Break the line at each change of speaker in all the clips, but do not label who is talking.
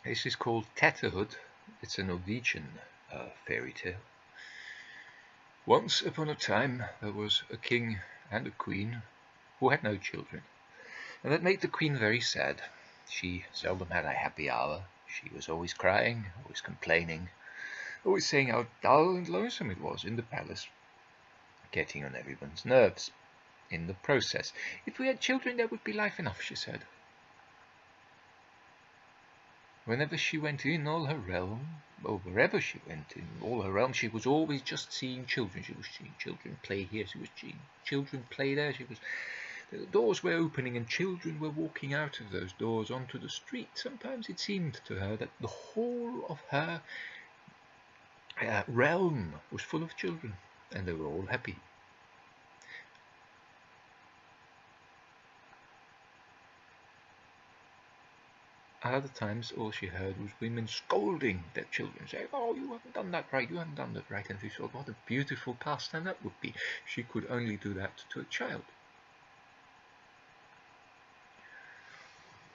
This is called Tatterhood. It's a Norwegian fairy tale. Once upon a time there was a king and a queen who had no children, and that made the queen very sad. She seldom had a happy hour. She was always crying, always complaining, always saying how dull and lonesome it was in the palace, getting on everyone's nerves. In the process, if we had children there would be life enough, she said. Whenever she went in all her realm, or wherever she went in all her realm, she was always just seeing children. She was seeing children play here, she was seeing children play there. The doors were opening and children were walking out of those doors onto the street. Sometimes it seemed to her that the whole of her realm was full of children, and they were all happy. At other times, all she heard was women scolding their children, saying, "Oh, you haven't done that right, you haven't done that right." And she thought, what a beautiful pastime that would be. She could only do that to a child.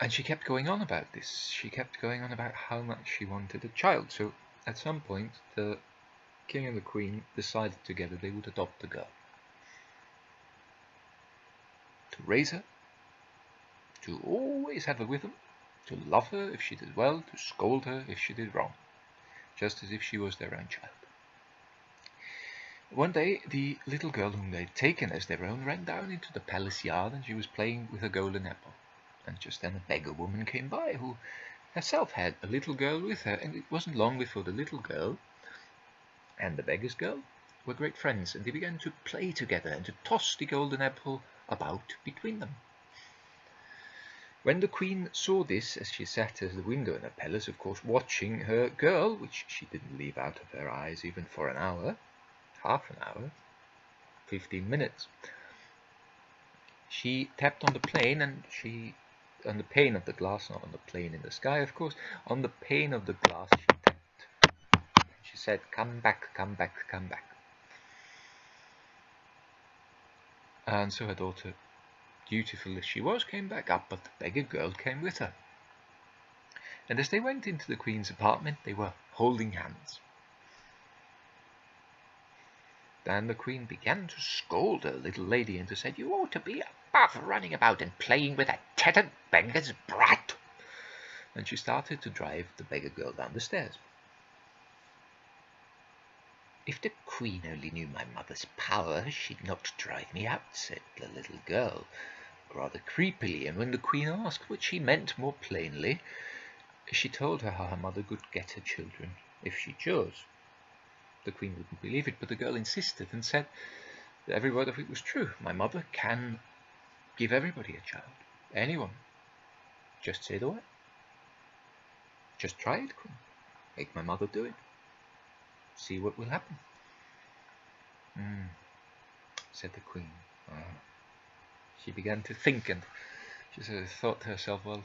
And she kept going on about this. She kept going on about how much she wanted a child. So at some point, the king and the queen decided together they would adopt the girl. To raise her, to always have her with them, to love her if she did well, to scold her if she did wrong, just as if she was their own child. One day, the little girl whom they had taken as their own ran down into the palace yard, and she was playing with a golden apple. And just then a beggar woman came by, who herself had a little girl with her, and it wasn't long before the little girl and the beggar's girl were great friends, and they began to play together and to toss the golden apple about between them. When the queen saw this, as she sat at the window in her palace, of course, watching her girl, which she didn't leave out of her eyes even for an hour, half an hour, 15 minutes, she tapped on the pane, and on the pane of the glass, not on the plane in the sky, of course, on the pane of the glass she tapped. She said, "Come back, come back, come back." And so her daughter, dutiful as she was, came back up, but the beggar girl came with her. And as they went into the queen's apartment, they were holding hands. Then the queen began to scold her little lady and to say, "You ought to be above running about and playing with a tattered beggar's brat." And she started to drive the beggar girl down the stairs. "If the queen only knew my mother's power, she'd not drive me out," said the little girl, rather creepily, and when the queen asked what she meant more plainly, she told her how her mother could get her children if she chose. The queen wouldn't believe it, but the girl insisted and said that every word of it was true. "My mother can give everybody a child, anyone. Just say the word. Just try it, queen. Make my mother do it. See what will happen." Said the queen. She began to think, and she thought to herself, well,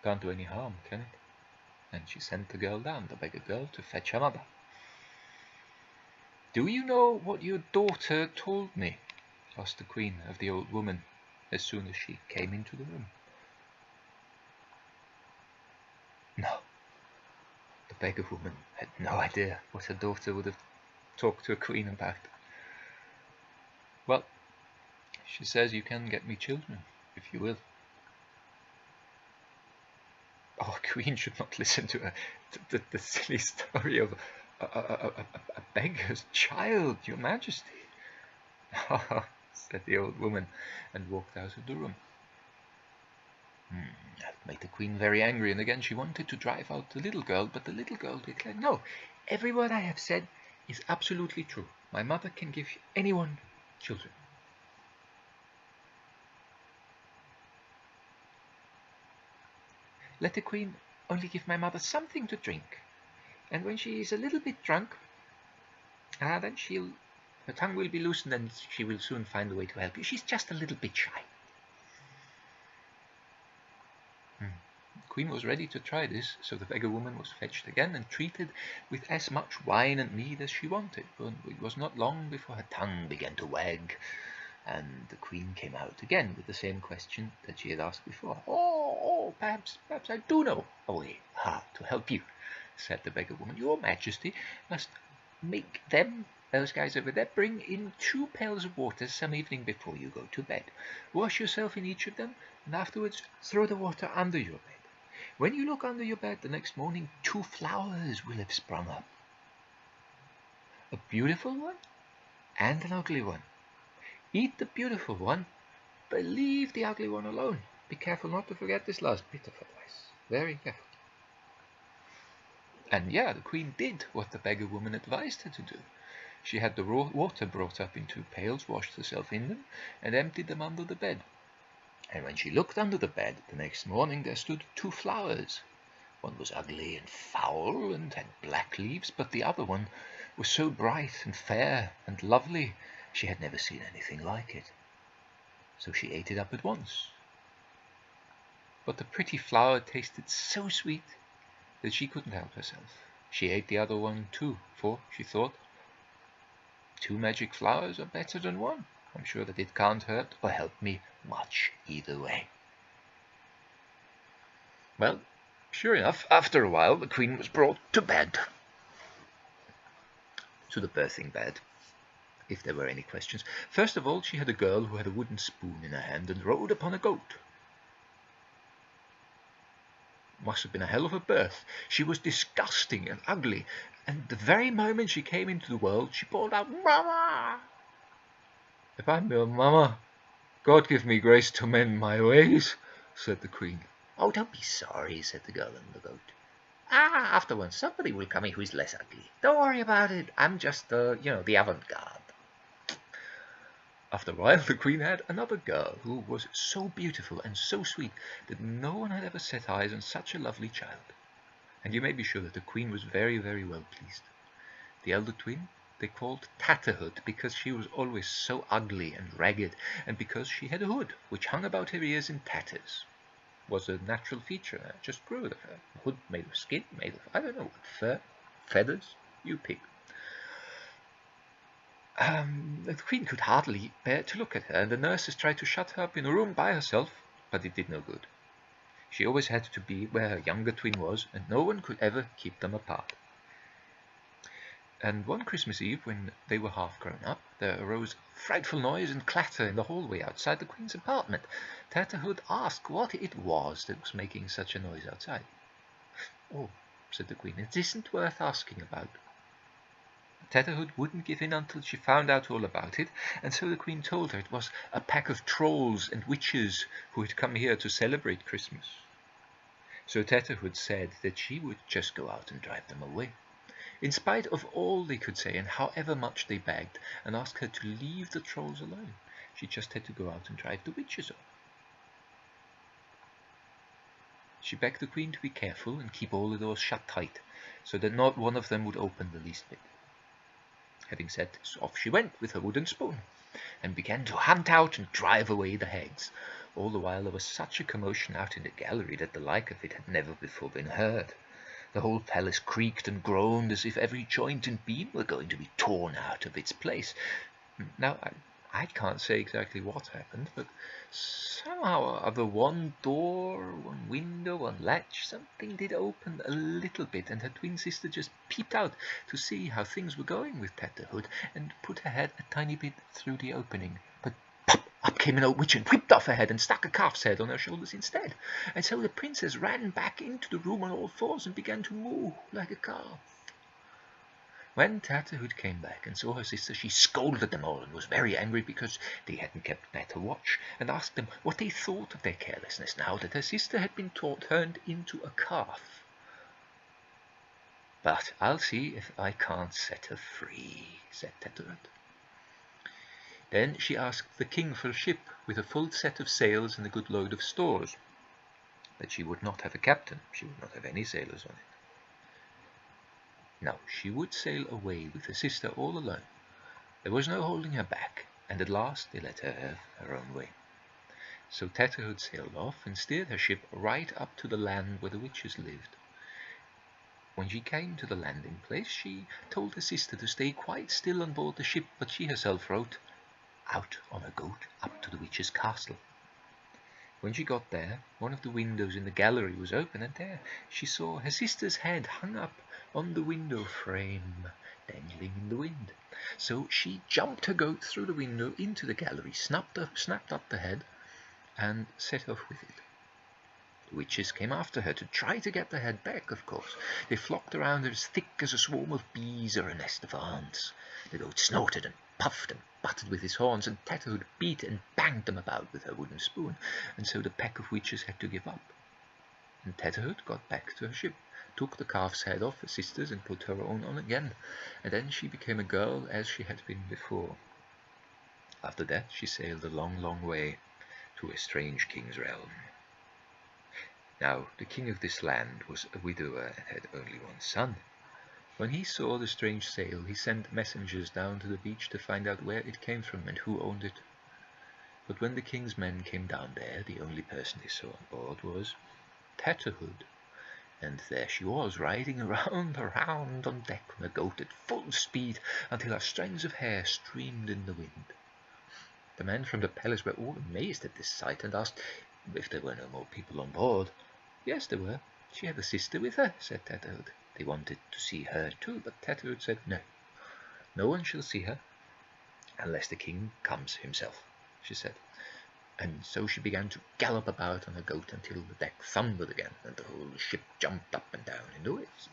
can't do any harm, can it? And she sent the girl down, the beggar girl, to fetch her mother. "Do you know what your daughter told me?" asked the queen of the old woman as soon as she came into the room. No. The beggar woman had no idea what her daughter would have talked to a queen about. "Well, she says you can get me children, if you will." Oh, a queen should not listen to the silly story of a beggar's child, your majesty. Said the old woman, and walked out of the room. That made the queen very angry, and again she wanted to drive out the little girl, but the little girl declared, "No, every word I have said is absolutely true. My mother can give anyone children." "Let the queen only give my mother something to drink, and when she is a little bit drunk, then her tongue will be loosened and she will soon find a way to help you. She's just a little bit shy." The queen was ready to try this, so the beggar woman was fetched again and treated with as much wine and mead as she wanted. But it was not long before her tongue began to wag, and the queen came out again with the same question that she had asked before. "Oh, "Oh, perhaps I do know a way to help you," said the beggar woman. "Your Majesty must make those guys over there, bring in 2 pails of water some evening before you go to bed. Wash yourself in each of them, and afterwards throw the water under your bed. When you look under your bed the next morning, 2 flowers will have sprung up. A beautiful one and an ugly one. Eat the beautiful one, but leave the ugly one alone. Be careful not to forget this last bit of advice. Very careful." And yeah, the queen did what the beggar woman advised her to do. She had the raw water brought up in 2 pails, washed herself in them, and emptied them under the bed. And when she looked under the bed the next morning, there stood 2 flowers. One was ugly and foul and had black leaves, but the other one was so bright and fair and lovely she had never seen anything like it. So she ate it up at once. But the pretty flower tasted so sweet that she couldn't help herself. She ate the other one too, for, she thought, 2 magic flowers are better than 1. I'm sure that it can't hurt or help me much either way. Well, sure enough, after a while the queen was brought to bed. To the birthing bed, if there were any questions. First of all, she had a girl who had a wooden spoon in her hand and rode upon a goat. Must have been a hell of a birth. She was disgusting and ugly, and the very moment she came into the world, she bawled out, "Mama! If I'm your mama, God give me grace to mend my ways," said the queen. "Oh, don't be sorry," said the girl and the goat. Afterwards, somebody will come in who is less ugly. Don't worry about it. I'm just, the avant-garde." After a while, the queen had another girl who was so beautiful and so sweet that no one had ever set eyes on such a lovely child. And you may be sure that the queen was very, very well pleased. The elder twin they called Tatterhood, because she was always so ugly and ragged, and because she had a hood which hung about her ears in tatters. Was a natural feature. It just grew out of her. A hood made of skin, made of, I don't know what, fur, feathers, you pick. The queen could hardly bear to look at her, and the nurses tried to shut her up in a room by herself, but it did no good. She always had to be where her younger twin was, and no one could ever keep them apart. And one Christmas Eve, when they were half grown up, there arose frightful noise and clatter in the hallway outside the queen's apartment. Tatterhood asked what it was that was making such a noise outside. "Oh," said the queen, "it isn't worth asking about." Tatterhood wouldn't give in until she found out all about it, and so the queen told her it was a pack of trolls and witches who had come here to celebrate Christmas. So Tatterhood said that she would just go out and drive them away, in spite of all they could say and however much they begged and asked her to leave the trolls alone. She just had to go out and drive the witches off. She begged the queen to be careful and keep all the doors shut tight, so that not one of them would open the least bit. Having said this, off she went with her wooden spoon, and began to hunt out and drive away the hags. All the while there was such a commotion out in the gallery that the like of it had never before been heard. The whole palace creaked and groaned as if every joint and beam were going to be torn out of its place. Now, I can't say exactly what happened, but somehow or other one door, one window, one latch, something did open a little bit, and her twin sister just peeped out to see how things were going with Tatterhood, and put her head a tiny bit through the opening. But pop! Up came an old witch and whipped off her head and stuck a calf's head on her shoulders instead. And so the princess ran back into the room on all fours and began to moo like a calf. When Tatterhood came back and saw her sister, she scolded them all and was very angry because they hadn't kept better watch, and asked them what they thought of their carelessness now that her sister had been turned into a calf. "But I'll see if I can't set her free," said Tatterhood. Then she asked the king for a ship with a full set of sails and a good load of stores. But she would not have a captain. She would not have any sailors on it. No, she would sail away with her sister all alone. There was no holding her back, and at last they let her have her own way. So Tatterhood sailed off and steered her ship right up to the land where the witches lived. When she came to the landing place, she told her sister to stay quite still on board the ship, but she herself rode out on a goat up to the witch's castle. When she got there, one of the windows in the gallery was open, and there she saw her sister's head hung up on the window frame, dangling in the wind. So she jumped her goat through the window into the gallery, snapped up the head, and set off with it. The witches came after her to try to get the head back, of course. They flocked around her as thick as a swarm of bees or a nest of ants. The goat snorted and puffed and butted with his horns, and Tatterhood beat and banged them about with her wooden spoon, and so the pack of witches had to give up. And Tatterhood got back to her ship, took the calf's head off her sister's and put her own on again, and then she became a girl as she had been before. After that she sailed a long, long way to a strange king's realm. Now the king of this land was a widower and had only one son. When he saw the strange sail, he sent messengers down to the beach to find out where it came from and who owned it. But when the king's men came down there, the only person they saw on board was Tatterhood. And there she was, riding around on deck on a goat at full speed until her strands of hair streamed in the wind. The men from the palace were all amazed at this sight and asked if there were no more people on board. Yes, there were. She had a sister with her, said Tatterhood. They wanted to see her too, but Tatterhood said no. No one shall see her unless the king comes himself, she said. And so she began to gallop about on her goat until the deck thundered again and the whole ship jumped up and down in the waves.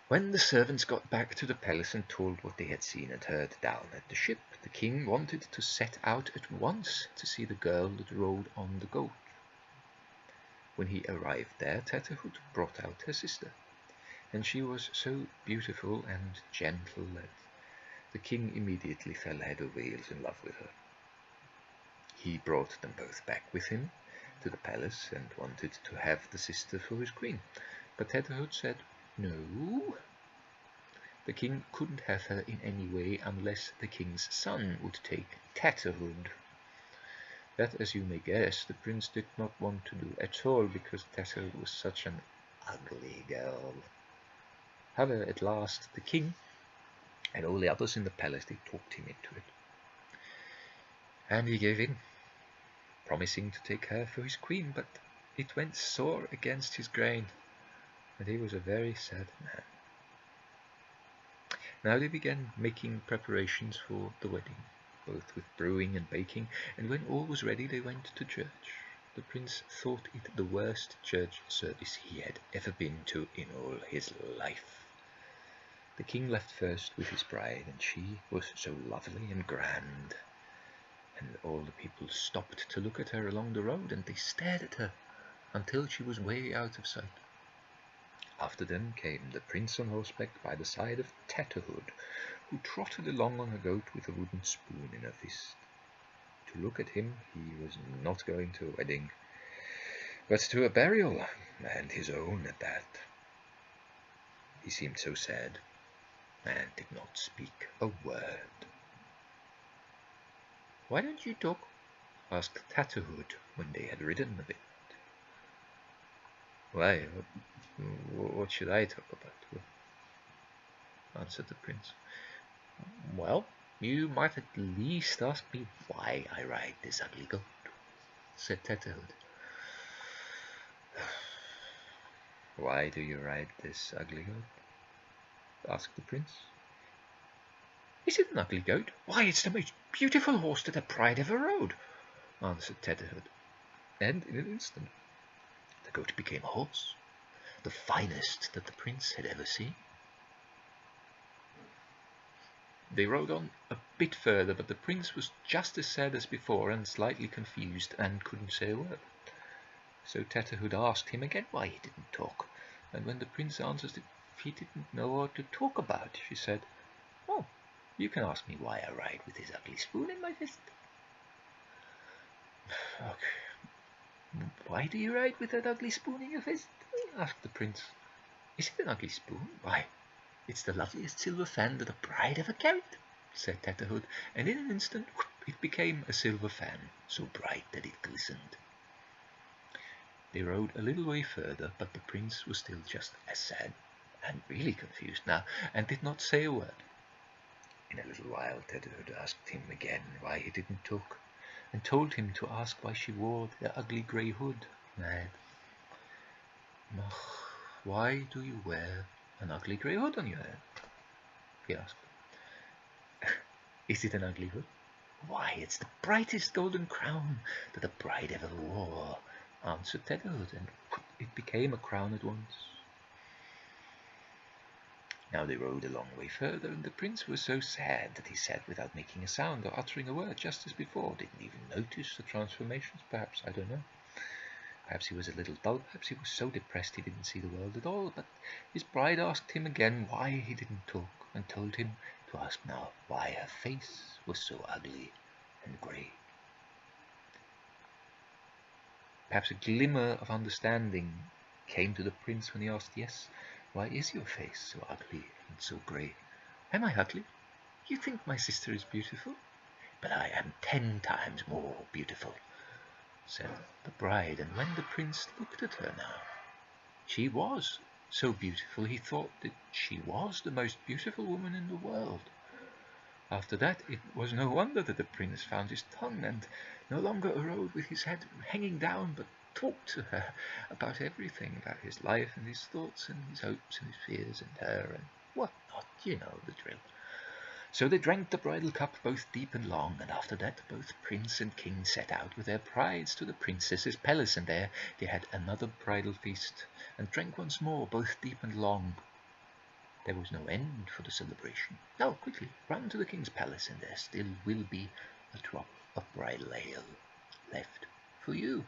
When the servants got back to the palace and told what they had seen and heard down at the ship, the king wanted to set out at once to see the girl that rode on the goat. When he arrived there, Tatterhood brought out her sister, and she was so beautiful and gentle that the king immediately fell head over heels in love with her. He brought them both back with him to the palace and wanted to have the sister for his queen, but Tatterhood said no. The king couldn't have her in any way unless the king's son would take Tatterhood. That, as you may guess, the prince did not want to do at all, because Tatterhood was such an ugly girl. However, at last the king and all the others in the palace, they talked him into it. And he gave in, promising to take her for his queen, but it went sore against his grain, and he was a very sad man. Now they began making preparations for the wedding, both with brewing and baking, and when all was ready they went to church. The prince thought it the worst church service he had ever been to in all his life. The king left first with his bride, and she was so lovely and grand, and all the people stopped to look at her along the road, and they stared at her until she was way out of sight. After them came the prince on horseback by the side of Tatterhood, who trotted along on a goat with a wooden spoon in her fist. To look at him, he was not going to a wedding, but to a burial, and his own at that. He seemed so sad, and did not speak a word. "Why don't you talk?" asked Tatterhood when they had ridden a bit. "Why, what should I talk about?" answered the prince. "Well, you might at least ask me why I ride this ugly goat," said Tatterhood. "Why do you ride this ugly goat?" asked the prince. "Is it an ugly goat? Why, it's the most beautiful horse that a bride ever rode," answered Tatterhood. And in an instant the goat became a horse, the finest that the prince had ever seen. They rode on a bit further, but the prince was just as sad as before and slightly confused and couldn't say a word. So Tatterhood asked him again why he didn't talk, and when the prince answered if he didn't know what to talk about, she said, "Oh, you can ask me why I ride with this ugly spoon in my fist." "Why do you ride with that ugly spoon in your fist?" asked the prince. "Is it an ugly spoon? Why, it's the loveliest silver fan that a bride ever carried," said Tatterhood, and in an instant it became a silver fan, so bright that it glistened. They rode a little way further, but the prince was still just as sad and really confused now, and did not say a word. In a little while Tatterhood asked him again why he didn't talk, and told him to ask why she wore the ugly grey hood on her head. "Why do you wear an ugly grey hood on your head?" he asked. "Is it an ugly hood?" "Why, it's the brightest golden crown that a bride ever wore," answered Tatterhood, and it became a crown at once. Now they rode a long way further, and the prince was so sad that he sat without making a sound or uttering a word, just as before. Didn't even notice the transformations, perhaps, I don't know. Perhaps he was a little dull, perhaps he was so depressed he didn't see the world at all. But his bride asked him again why he didn't talk, and told him to ask now why her face was so ugly and grey. Perhaps a glimmer of understanding came to the prince when he asked, "Yes, why is your face so ugly and so grey?" "Am I ugly? You think my sister is beautiful?" "But I am 10 times more beautiful," said the bride. And when the prince looked at her now, she was so beautiful he thought that she was the most beautiful woman in the world. After that, it was no wonder that the prince found his tongue and no longer rode with his head hanging down, but talked to her about everything, about his life and his thoughts and his hopes and his fears and her and what not. You know the drill. So they drank the bridal cup both deep and long, and after that both prince and king set out with their brides to the princess's palace, and there they had another bridal feast, and drank once more both deep and long. There was no end for the celebration. Now quickly run to the king's palace, and there still will be a drop of bridal ale left for you.